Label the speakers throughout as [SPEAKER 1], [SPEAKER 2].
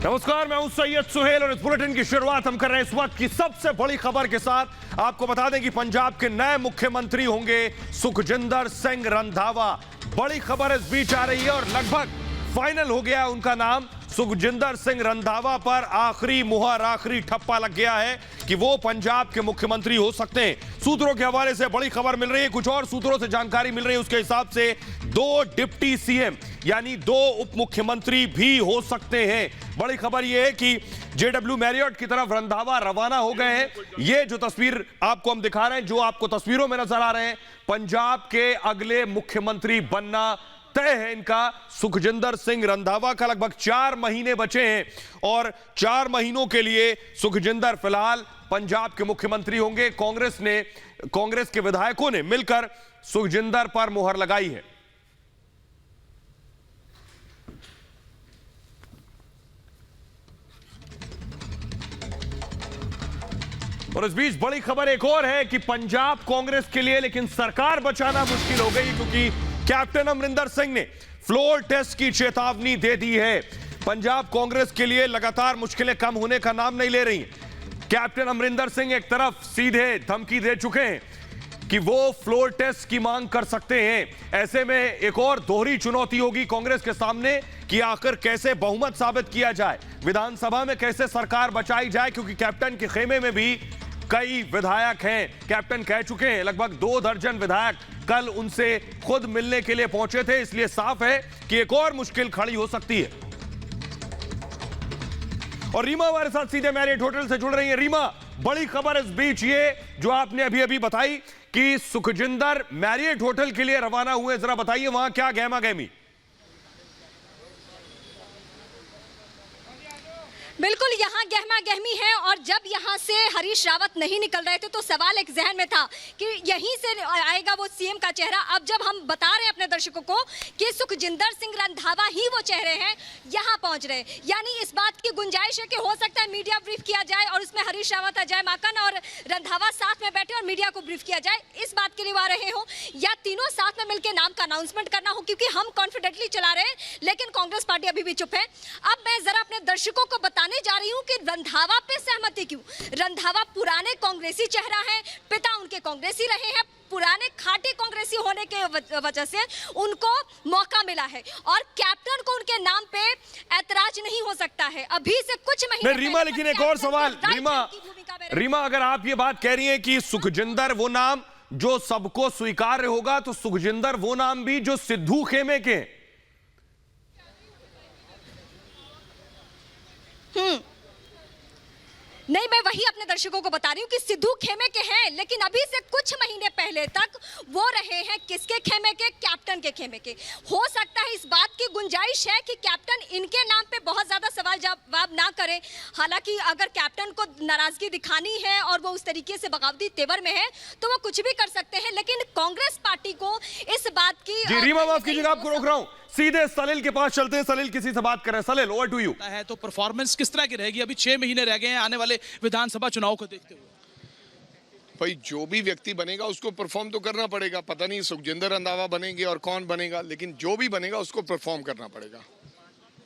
[SPEAKER 1] नमस्कार, मैं हूं सैयद सुहेल और इस बुलेटिन की शुरुआत हम कर रहे हैं इस वक्त की सबसे बड़ी खबर के साथ। आपको बता दें कि पंजाब के नए मुख्यमंत्री होंगे सुखजिंदर सिंह रंधावा। बड़ी खबर इस बीच आ रही है और लगभग फाइनल हो गया उनका नाम। सुखजिंदर सिंह रंधावा पर आखिरी मुहर, आखिरी ठप्पा लग गया है कि वो पंजाब के मुख्यमंत्री हो सकते हैं। सूत्रों के हवाले से बड़ी खबर मिल रही है, कुछ और सूत्रों से जानकारी मिल रही है, उसके हिसाब से 2 डिप्टी सीएम यानी 2 उप मुख्यमंत्री भी हो सकते हैं। बड़ी खबर यह है कि जेडब्ल्यू मैरियट की तरफ रंधावा रवाना हो गए हैं। ये जो तस्वीर आपको हम दिखा रहे हैं, जो आपको तस्वीरों में नजर आ रहे हैं, पंजाब के अगले मुख्यमंत्री बनना तय है इनका। सुखजिंदर सिंह रंधावा का लगभग 4 महीने बचे हैं और 4 महीनों के लिए सुखजिंदर फिलहाल पंजाब के मुख्यमंत्री होंगे। कांग्रेस के विधायकों ने मिलकर सुखजिंदर पर मुहर लगाई है। और इस बीच बड़ी खबर एक और है कि पंजाब कांग्रेस के लिए लेकिन सरकार बचाना मुश्किल हो गई, क्योंकि कैप्टन अमरिंदर सिंह ने फ्लोर टेस्ट की चेतावनी दे दी है। पंजाब कांग्रेस के लिए लगातार मुश्किलें कम होने का नाम नहीं ले रही। कैप्टन अमरिंदर सिंह एक तरफ सीधे धमकी दे चुके हैं कि वो फ्लोर टेस्ट की मांग कर सकते हैं। ऐसे में एक और दोहरी चुनौती होगी कांग्रेस के सामने कि आखिर कैसे बहुमत साबित किया जाए, विधानसभा में कैसे सरकार बचाई जाए, क्योंकि कैप्टन के खेमे में भी कई विधायक हैं। कैप्टन कह चुके हैं लगभग 2 दर्जन विधायक कल उनसे खुद मिलने के लिए पहुंचे थे, इसलिए साफ है कि एक और मुश्किल खड़ी हो सकती है। और रीमा हमारे साथ सीधे मैरियट होटल से जुड़ रही है। रीमा, बड़ी खबर इस बीच ये जो आपने अभी अभी बताई कि सुखजिंदर मैरियट होटल के लिए रवाना हुए, जरा बताइए वहां क्या गहमा गहमी।
[SPEAKER 2] बिल्कुल, यहाँ गहमा गहमी है और जब यहाँ से हरीश रावत नहीं निकल रहे थे तो सवाल एक जहन में था कि यहीं से आएगा वो सीएम का चेहरा। अब जब हम बता रहे हैं अपने दर्शकों को कि सुखजिंदर सिंह रंधावा ही वो चेहरे हैं, यहाँ पहुंच रहे, यानी इस बात की गुंजाइश है कि हो सकता है मीडिया ब्रीफ किया जाए और उसमें हरीश रावत, अजय माकन और रंधावा साथ में बैठे और मीडिया को ब्रीफ किया जाए। इस बात के लिए आ रहे हो या तीनों साथ में मिलकर नाम का अनाउंसमेंट करना हो, क्योंकि हम कॉन्फिडेंटली चला रहे हैं लेकिन कांग्रेस पार्टी अभी भी चुप है। अब मैं जरा अपने दर्शकों को बताने जा रही हूं कि रंधावा पे सहमति क्यों। रंधावा पुराने कांग्रेसी चेहरा है, पिता उनके कांग्रेसी रहे हैं, पुराने खाटी कांग्रेसी होने के वजह से उनको मौका मिला है और कैप्टन को उनके नाम पे ऐतराज नहीं हो सकता है। अभी से कुछ महीने
[SPEAKER 1] रीमा, लेकिन एक और सवाल रीमा, अगर आप ये बात कह रही हैं कि सुखजिंदर वो नाम जो सबको स्वीकार्य होगा, तो सुखजिंदर वो नाम भी जो सिद्धू खेमे के
[SPEAKER 2] नहीं, मैं वही अपने दर्शकों को बता रही हूँ कि सिद्धू खेमे के हैं, लेकिन अभी से कुछ महीने पहले तक वो रहे हैं किसके खेमे के? कैप्टन के खेमे के। हो सकता है इस बात की गुंजाइश है कि कैप्टन इनके नाम पे बहुत ज्यादा सवाल जवाब ना करें। हालांकि अगर कैप्टन को नाराजगी दिखानी है और वो उस तरीके से बगावती तेवर में है तो वो कुछ भी कर सकते हैं, लेकिन कांग्रेस पार्टी को इस बात की।
[SPEAKER 1] जी रीमा, माफ कीजिएगा, आपको रोक रहा हूं, सीधे सलील के पास चलते हैं। सलील किसी से बात करें। सलील, ओवर टू यू।
[SPEAKER 3] है तो परफॉर्मेंस किस तरह की रहेगी? अभी 6 महीने रह गए हैं आने वाले विधानसभा चुनाव को देखते हुए।
[SPEAKER 4] भाई, जो भी व्यक्ति बनेगा उसको परफॉर्म तो करना पड़ेगा। पता नहीं सुखजिंदर रंधावा बनेंगे और कौन बनेगा, लेकिन जो भी बनेगा उसको परफॉर्म करना पड़ेगा।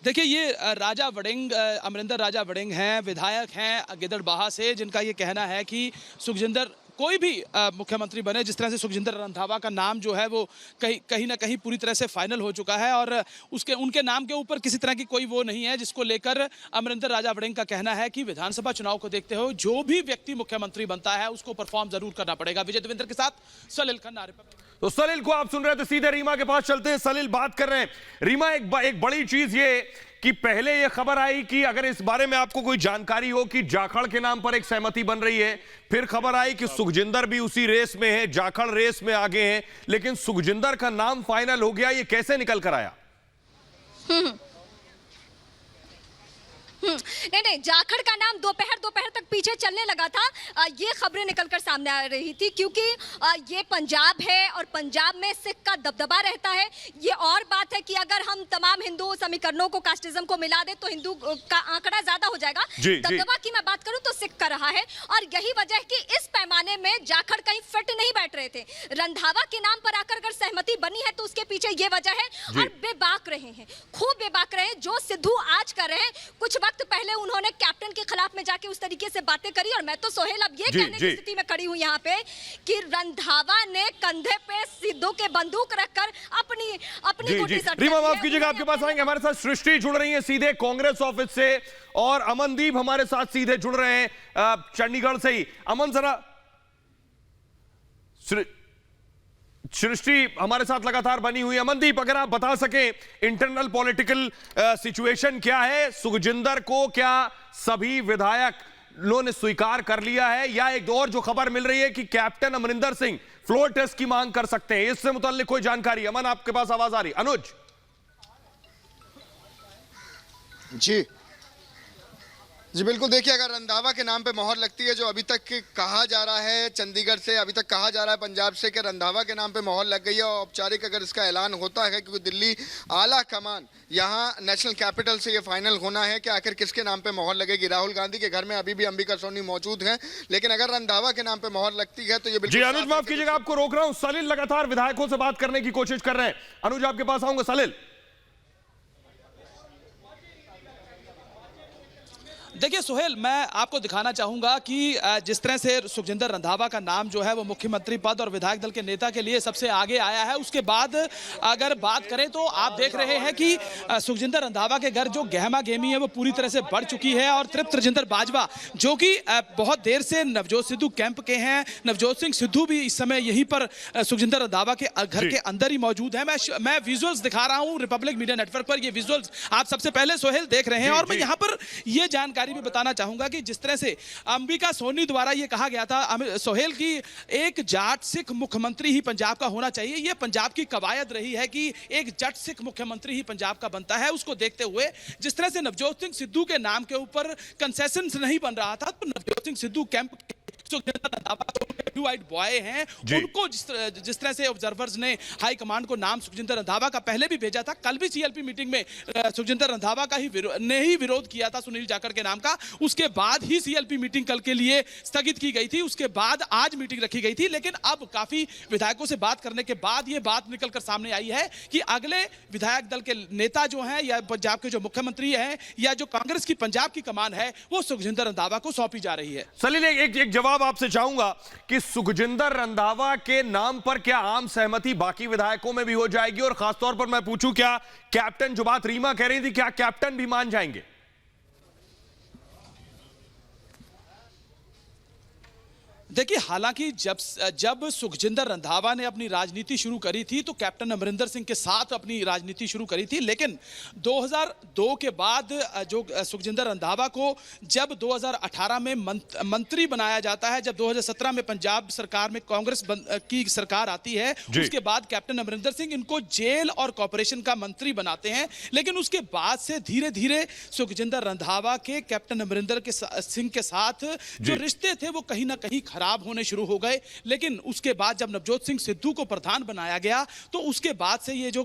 [SPEAKER 3] देखिए, ये राजा वड़िंग, अमरिंदर राजा वड़िंग हैं, विधायक हैं गिदड़बाहा से, जिनका ये कहना है कि सुखजिंदर कोई भी मुख्यमंत्री बने, जिस तरह से सुखजिंदर रंधावा का नाम जो है वो कहीं ना कहीं पूरी तरह से फाइनल हो चुका है और उनके नाम के ऊपर किसी तरह की कोई वो नहीं है, जिसको लेकर अमरिंदर राजा वड़िंग का कहना है कि विधानसभा चुनाव को देखते हुए जो भी व्यक्ति मुख्यमंत्री बनता है उसको परफॉर्म जरूर करना पड़ेगा। विजय देवेंद्र के साथ सलील खन्ना।
[SPEAKER 1] तो सलील को आप सुन रहे हैं, तो सीधे रीमा के पास चलते हैं। सलील बात कर रहे हैं। रीमा, एक बड़ी चीज ये कि पहले यह खबर आई कि अगर इस बारे में आपको कोई जानकारी हो कि जाखड़ के नाम पर एक सहमति बन रही है, फिर खबर आई कि सुखजिंदर भी उसी रेस में है, जाखड़ रेस में आगे हैं, लेकिन सुखजिंदर का नाम फाइनल हो गया। ये कैसे निकल कर आया?
[SPEAKER 2] नहीं, जाखड़ का नाम दोपहर तक पीछे चलने लगा था। ये खबरें निकलकर सामने आ रही थी क्योंकि ये पंजाब है और पंजाब में सिख का दबदबा रहता है। ये और बात है कि अगर हम तमाम हिंदू समीकरणों को, कास्टिज्म को मिला दे तो हिंदू का आंकड़ा ज्यादा हो जाएगा। दबदबा की मैं बात करूं तो सिख का रहा है और यही वजह है कि इस पैमाने में जाखड़ कहीं फिट नहीं बैठ रहे थे। रंधावा के नाम पर आकर अगर सहमति बनी है तो उसके पीछे ये वजह है। और बेबाक रहे हैं, खूब बेबाक रहे हैं। जो सिद्धू आज कर रहे हैं, कुछ वक्त पहले उन्होंने कैप्टन के खिलाफ में जाके उस तरीके से बातें करी। और मैं तो सोहेल अब ये कहने की स्थिति में खड़ी हूं यहाँ पे कि रंधावा ने कंधे पे सिद्धू के बंदूक रखकर अपनी गुटी सट
[SPEAKER 1] रीमा माफ कीजिएगा, आपके पास आएंगे। हमारे साथ सृष्टि जुड़ रही है सीधे कांग्रेस ऑफिस से और अमनदीप हमारे साथ सीधे जुड़ रहे हैं चंडीगढ़ से ही। अमन जरा, सृष्टि हमारे साथ लगातार बनी हुई। अमनदीप अगर आप बता सके इंटरनल पॉलिटिकल सिचुएशन क्या है, सुखजिंदर को क्या सभी विधायक लोगों ने स्वीकार कर लिया है, या एक और जो खबर मिल रही है कि captain Amarinder Singh floor test की मांग कर सकते हैं, इससे मुताल्लिक कोई जानकारी? अमन आपके पास आवाज आ रही? अनुज
[SPEAKER 5] जी बिल्कुल, देखिए अगर रंधावा के नाम पे मोहर लगती है, जो अभी तक कहा जा रहा है चंडीगढ़ से, अभी तक कहा जा रहा है पंजाब से कि रंधावा के नाम पे मोहर लग गई है, और औपचारिक अगर इसका ऐलान होता है, क्योंकि दिल्ली आला कमान यहाँ नेशनल कैपिटल से ये फाइनल होना है कि आखिर किसके नाम पे मोहर लगेगी। राहुल गांधी के घर में अभी भी अंबिका सोनी मौजूद हैं, लेकिन अगर रंधावा के नाम पे मोहर लगती है तो ये बिल्कुल।
[SPEAKER 1] जी अनुज माफ कीजिएगा, आपको रोक रहा हूं। सलिल लगातार विधायकों से बात करने की कोशिश कर रहे हैं। अनुज आपके पास आऊंगा। सलिल
[SPEAKER 3] देखिए सोहेल, मैं आपको दिखाना चाहूंगा कि जिस तरह से सुखजिंदर रंधावा का नाम जो है वो मुख्यमंत्री पद और विधायक दल के नेता के लिए सबसे आगे आया है। उसके बाद अगर बात करें तो आप देख रहे हैं कि सुखजिंदर रंधावा के घर जो गहमा गहमी है वो पूरी तरह से बढ़ चुकी है। और तृप्त राजेंद्र बाजवा जो कि बहुत देर से नवजोत सिद्धू कैंप के हैं, नवजोत सिंह सिद्धू भी इस समय यहीं पर सुखजिंदर रंधावा के घर के अंदर ही मौजूद है। मैं विजुअल्स दिखा रहा हूँ रिपब्लिक मीडिया नेटवर्क पर, ये विजुअल्स आप सबसे पहले सोहेल देख रहे हैं। और मैं यहाँ पर यह जानकारी भी बताना चाहूंगा कि जिस तरह से अंबिका सोनी द्वारा यह कहा गया था सोहेल की एक जाट सिख मुख्यमंत्री ही पंजाब का होना चाहिए, यह पंजाब की कवायद रही है कि एक जट सिख मुख्यमंत्री ही पंजाब का बनता है। उसको देखते हुए जिस तरह से नवजोत सिंह सिद्धू के नाम के ऊपर कंसेशन नहीं बन रहा था, तो नवजोत सिंह सिद्धू कैंप बॉय हैं, उनको जिस तरह से ऑब्जर्वर्स ने हाई कमांड को नाम सुखजिंदर रंधावा का पहले भी भेजा था। कल भी सीएलपी मीटिंग में सुखजिंदर रंधावा का ही विरोध किया था सुनील जाखड़ के नाम का। उसके बाद ही सीएलपी मीटिंग कल के लिए स्थगित की गई थी, उसके बाद आज मीटिंग रखी गई थी। लेकिन अब काफी विधायकों से बात करने के बाद यह बात निकलकर सामने आई है कि अगले विधायक दल के नेता जो हैं या पंजाब के जो मुख्यमंत्री हैं या जो कांग्रेस की पंजाब की कमान है वो सुखजिंदर रंधावा को सौंपी जा रही है।
[SPEAKER 1] सलील एक जवाब आपसे चाहूंगा कि सुखजिंदर रंधावा के नाम पर क्या आम सहमति बाकी विधायकों में भी हो जाएगी, और खासतौर पर मैं पूछूं क्या कैप्टन, जो बात रीमा कह रही थी, क्या कैप्टन भी मान जाएंगे?
[SPEAKER 3] देखिए हालांकि जब सुखजिंदर रंधावा ने अपनी राजनीति शुरू करी थी तो कैप्टन अमरिंदर सिंह के साथ अपनी राजनीति शुरू करी थी। लेकिन 2002 के बाद जो सुखजिंदर रंधावा को जब 2018 में मंत्री बनाया जाता है, जब 2017 में पंजाब सरकार में कांग्रेस की सरकार आती है, उसके बाद कैप्टन अमरिंदर सिंह इनको जेल और कॉर्पोरेशन का मंत्री बनाते हैं। लेकिन उसके बाद से धीरे धीरे सुखजिंदर रंधावा के कैप्टन अमरिंदर सिंह के साथ जो रिश्ते थे वो कहीं ना कहीं खराब होने शुरू हो गए। लेकिन उसके बाद जब नवजोत सिंह सिद्धू को प्रधान बनाया गया तो उसके बाद से ये जो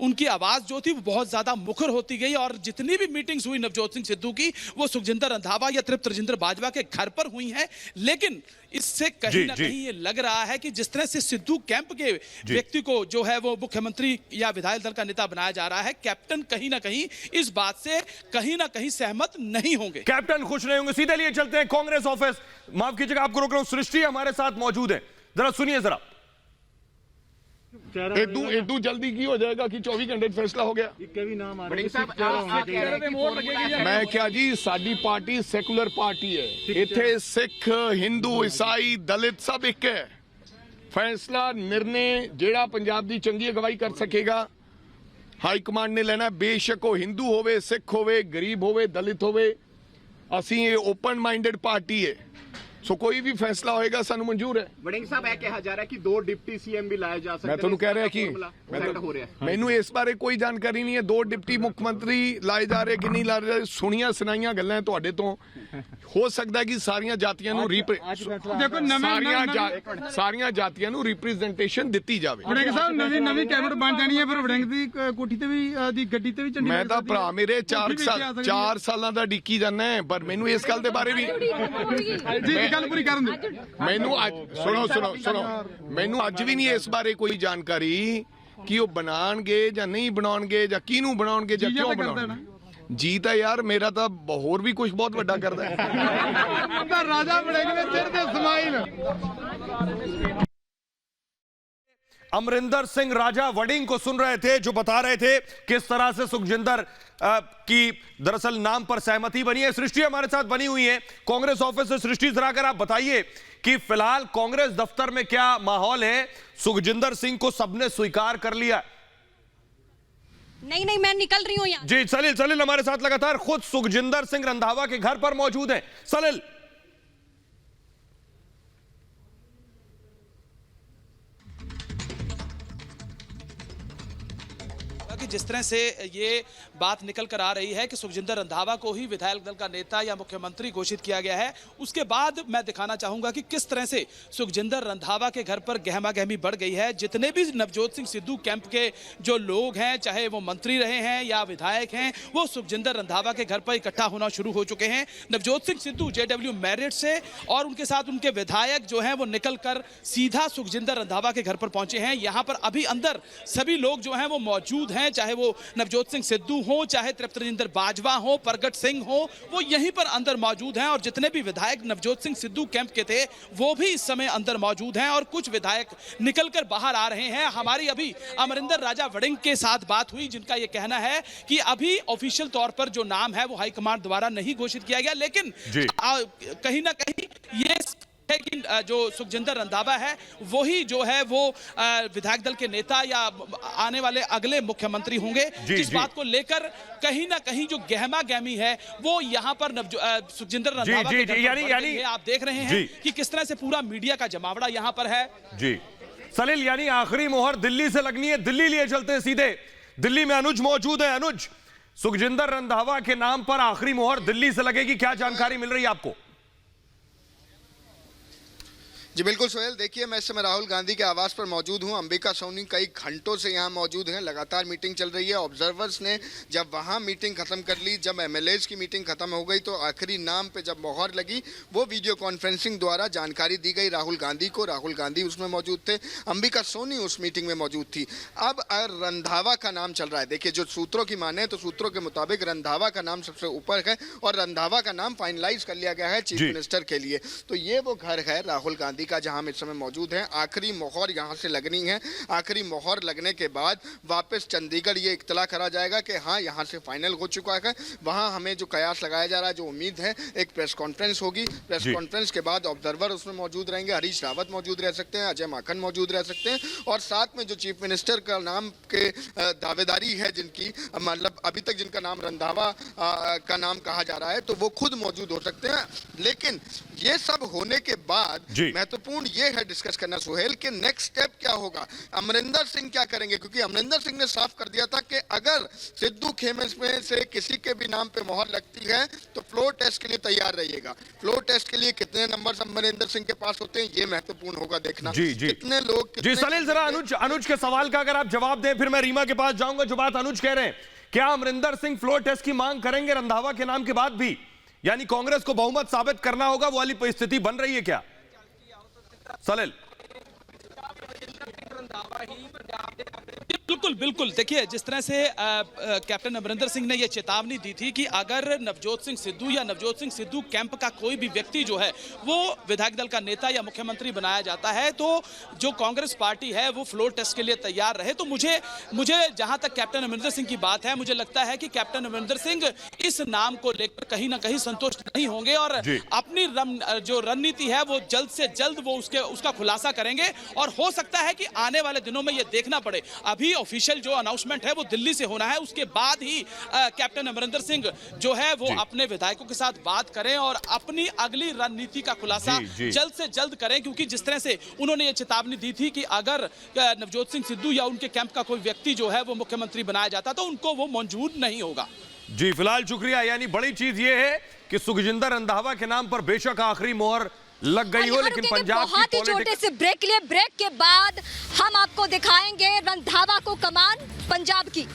[SPEAKER 3] उनकी आवाज जो थी वो बहुत ज्यादा मुखर होती गई, और जितनी भी मीटिंग्स हुई नवजोत सिंह सिद्धू की वो सुखजिंदर रंधावा या तृप्त राजेंद्र बाजवा के घर पर हुई हैं। लेकिन इससे कहीं ना कहीं ये लग रहा है कि जिस तरह से सिद्धू कैंप के व्यक्ति को जो है वो मुख्यमंत्री या विधायक दल का नेता बनाया जा रहा है, कैप्टन कहीं ना कहीं इस बात से कहीं ना कहीं सहमत नहीं होंगे,
[SPEAKER 1] कैप्टन खुश नहीं होंगे। सीधे लिए चलते हैं कांग्रेस ऑफिस। माफ कीजिएगा, आपको रोक रहा हूं। सृष्टि हमारे साथ मौजूद है, जरा सुनिए जरा।
[SPEAKER 4] एडू जल्दी की हो जाएगा कि 24 घंटे फैसला हो गया। मैं क्या जी, साडी पार्टी सैकुलर पार्टी है, इथे सिख हिंदू ईसाई दलित सब एक है। फैसला निर्णय जेड़ा पंजाब दी चंगी अगवाई कर सकेगा हाई कमांड ने लेना, बेशक हो हिंदू होवे, सिख होवे, गरीब होवे, दलित होवे। असी ये ओपन माइंडेड पार्टी है, सो कोई भी फैसला होएगा सानू मंजूर है।
[SPEAKER 6] वड़िंग साहब यह कहा जा रहा है कि 2 डिप्टी सीएम भी लाए जा सकते हैं।
[SPEAKER 4] मैं तो कह रहा कि मैनू इस बारे कोई जानकारी नहीं है। 2 डिप्टी मुख्यमंत्री लाए जा रहे कि नहीं ला रहे, सुनिया सुनाइया गल्लां तुहाडे तो हो सकता है कि सारिया जातियां नू सारिया जातियां नू रिप्रेजेंटेशन दिती जावे।
[SPEAKER 7] वड़िंग साहब नवी कैबिनेट बन जानी है, फिर वड़िंग दी कोठी ते भी दी गड्डी ते भी झंडी
[SPEAKER 4] मैं तो भरा मेरे 4 साल दा डिक्की जाना है, पर मैनू इस गल दे बारे भी मैनू अज सुनो मैनू अज भी नहीं इस बारे कोई जानकारी ਕਿ ਉਹ ਬਣਾਉਣਗੇ ਜਾਂ ਨਹੀਂ ਬਣਾਉਣਗੇ ਜਾਂ ਕਿਹਨੂੰ ਬਣਾਉਣਗੇ ਜਾਂ ਕਿਉਂ ਬਣਾਉਣਗੇ। ਜੀ ਤਾਂ ਯਾਰ ਮੇਰਾ ਤਾਂ ਹੋਰ ਵੀ ਕੁਝ ਬਹੁਤ ਵੱਡਾ ਕਰਦਾ ਹੈ।
[SPEAKER 7] ਤਾਂ ਰਾਜਾ ਵੜਿੰਗ ਦੇ ਚਿਹਰੇ ਤੇ ਸਮਾਈਲ।
[SPEAKER 1] अमरिंदर सिंह राजा वड़िंग को सुन रहे थे, जो बता रहे थे किस तरह से सुखजिंदर की दरअसल नाम पर सहमति बनी है। सृष्टि हमारे साथ बनी हुई है कांग्रेस ऑफिस से। सृष्टि, जरा अगर आप बताइए कि फिलहाल कांग्रेस दफ्तर में क्या माहौल है? सुखजिंदर सिंह को सबने स्वीकार कर लिया?
[SPEAKER 2] नहीं, मैं निकल रही हूं यहाँ।
[SPEAKER 1] जी सलिल हमारे साथ लगातार खुद सुखजिंदर सिंह रंधावा के घर पर मौजूद है। सलिल,
[SPEAKER 3] कि जिस तरह से ये बात निकल कर आ रही है कि सुखजिंदर रंधावा को ही विधायक दल का नेता या मुख्यमंत्री घोषित किया गया है, उसके बाद मैं दिखाना चाहूंगा कि किस तरह से सुखजिंदर रंधावा के घर पर गहमा गहमी बढ़ गई है। जितने भी नवजोत सिंह सिद्धू कैंप के जो लोग हैं, चाहे वो मंत्री रहे हैं या विधायक हैं, वो सुखजिंदर रंधावा के घर पर इकट्ठा होना शुरू हो चुके हैं। नवजोत सिंह सिद्धू जेडब्ल्यू मैरिट से और उनके साथ उनके विधायक जो हैं वो निकलकर सीधा सुखजिंदर रंधावा के घर पर पहुंचे हैं। यहां पर अभी अंदर सभी लोग जो हैं वो मौजूद हैं, चाहे वो नवजोत सिंह सिद्धू हो, चाहे तृप्त रजिंदर बाजवा हो, प्रगट सिंह हो, वो यहीं पर अंदर मौजूद हैं। और जितने भी विधायक नवजोत सिंह सिद्धू कैंप के थे वो भी इस समय अंदर मौजूद हैं और कुछ विधायक निकलकर बाहर आ रहे हैं। हमारी अभी अमरिंदर राजा वड़िंग के साथ बात हुई, जिनका यह कहना है कि अभी ऑफिशियल तौर पर जो नाम है वो हाईकमान द्वारा नहीं घोषित किया गया, लेकिन कहीं ना कहीं ये है कि जो सुखजिंदर रंधावा है वही जो है वो विधायक दल के नेता या आने वाले अगले मुख्यमंत्री होंगे। जिस बात को लेकर कहीं ना कहीं जो गहमा गहमी है वो यहाँ पर सुखजिंदर रंधावा यानी आप देख रहे हैं कि किस तरह से पूरा मीडिया का जमावड़ा यहाँ पर है।
[SPEAKER 1] जी सलिल, यानी आखिरी मोहर दिल्ली से लगनी है। दिल्ली लिए चलते हैं सीधे। दिल्ली में अनुज मौजूद है। अनुज, सुखजिंदर रंधावा के नाम पर आखिरी मोहर दिल्ली से लगेगी, क्या जानकारी मिल रही है आपको?
[SPEAKER 5] जी बिल्कुल सोहेल, देखिए मैं इस समय राहुल गांधी के आवास पर मौजूद हूं। अंबिका सोनी कई घंटों से यहां मौजूद हैं, लगातार मीटिंग चल रही है। ऑब्जर्वर्स ने जब वहां मीटिंग खत्म कर ली, जब एमएलएज की मीटिंग खत्म हो गई, तो आखिरी नाम पे जब मोहर लगी वो वीडियो कॉन्फ्रेंसिंग द्वारा जानकारी दी गई राहुल गांधी को। राहुल गांधी उसमें मौजूद थे, अंबिका सोनी उस मीटिंग में मौजूद थी। अब रंधावा का नाम चल रहा है। देखिए जो सूत्रों की माने तो सूत्रों के मुताबिक रंधावा का नाम सबसे ऊपर है और रंधावा का नाम फाइनलाइज कर लिया गया है चीफ मिनिस्टर के लिए। तो ये वो घर है राहुल गांधी का जहां इस समय मौजूद हैं। आखिरी मोहर यहां से लगनी है। आखिरी मोहर लगने के बाद वापस चंडीगढ़ ये इत्तला करा जाएगा कि हाँ यहां से फाइनल हो चुका है। वहां हमें जो कयास लगाया जा रहा है, जो उम्मीद है, एक प्रेस कॉन्फ्रेंस होगी। प्रेस कॉन्फ्रेंस के बाद ऑब्जर्वर उसमें मौजूद रहेंगे। हरीश रावत मौजूद रह सकते हैं, अजय माकन मौजूद रह सकते हैं और साथ में जो चीफ मिनिस्टर का नाम के दावेदारी है, जिनकी मतलब अभी तक जिनका नाम रंधावा का नाम कहा जा रहा है, तो वो खुद मौजूद हो सकते हैं। लेकिन ये सब होने के बाद महत्वपूर्ण ये है डिस्कस करना सोहेल कि नेक्स्ट स्टेप क्या होगा, अमरिंदर सिंह क्या करेंगे, क्योंकि अमरिंदर सिंह ने साफ कर दिया था कि अगर सिद्धू खेमेस में से किसी के भी नाम पे मोहर लगती है तो फ्लोर टेस्ट के लिए तैयार रहिएगा। फ्लोर टेस्ट के लिए कितने नंबर अमरिंदर सिंह के पास होते हैं ये महत्वपूर्ण होगा देखना। कितने लोग
[SPEAKER 1] जी सलील, जरा अनुज के सवाल का अगर आप जवाब दें, फिर मैं रीमा के पास जाऊंगा। जो बात अनुज कह रहे हैं, क्या अमरिंदर सिंह फ्लोर टेस्ट की मांग करेंगे रंधावा के नाम के बाद भी, यानी कांग्रेस को बहुमत साबित करना होगा, वो वाली परिस्थिति बन रही है क्या सलील?
[SPEAKER 3] बिल्कुल देखिए, जिस तरह से कैप्टन अमरिंदर सिंह ने यह चेतावनी दी थी कि अगर नवजोत सिंह सिद्धू या नवजोत सिंह सिद्धू कैंप का कोई भी व्यक्ति जो है वो विधायक दल का नेता या मुख्यमंत्री बनाया जाता है तो जो कांग्रेस पार्टी है वो फ्लोर टेस्ट के लिए तैयार रहे। तो मुझे जहां तक कैप्टन अमरिंदर सिंह की बात है, मुझे लगता है कि कैप्टन अमरिंदर सिंह इस नाम को लेकर कहीं ना कहीं संतुष्ट नहीं होंगे और अपनी जो रणनीति है वो जल्द से जल्द वो उसका खुलासा करेंगे। और हो सकता है कि आने वाले दिनों में यह देखना पड़े, अभी ऑफिशियल जो अनाउंसमेंट है वो दिल्ली से होना है, उसके बाद ही कैप्टन अमरिंदर सिंह जो है वो अपने विधायकों के साथ बात करें और अपनी अगली रणनीति का खुलासा जल्द से जल्द करें। क्योंकि जिस तरह से उन्होंने ये चेतावनी दी थी कि अगर नवजोत सिंह सिद्धू या उनके कैंप का कोई व्यक्ति जो है वो मुख्यमंत्री बनाया जाता तो उनको वो मंजूर नहीं होगा।
[SPEAKER 1] जी फिलहाल शुक्रिया। यानी बड़ी चीज ये है कि सुखजिंदर रंधावा के नाम पर बेशक आखिरी मोहर लग गई हो, लेकिन पंजाब की
[SPEAKER 2] बहुत ही छोटे से ब्रेक के लिए, ब्रेक के बाद हम आपको दिखाएंगे रंधावा को कमान पंजाब की।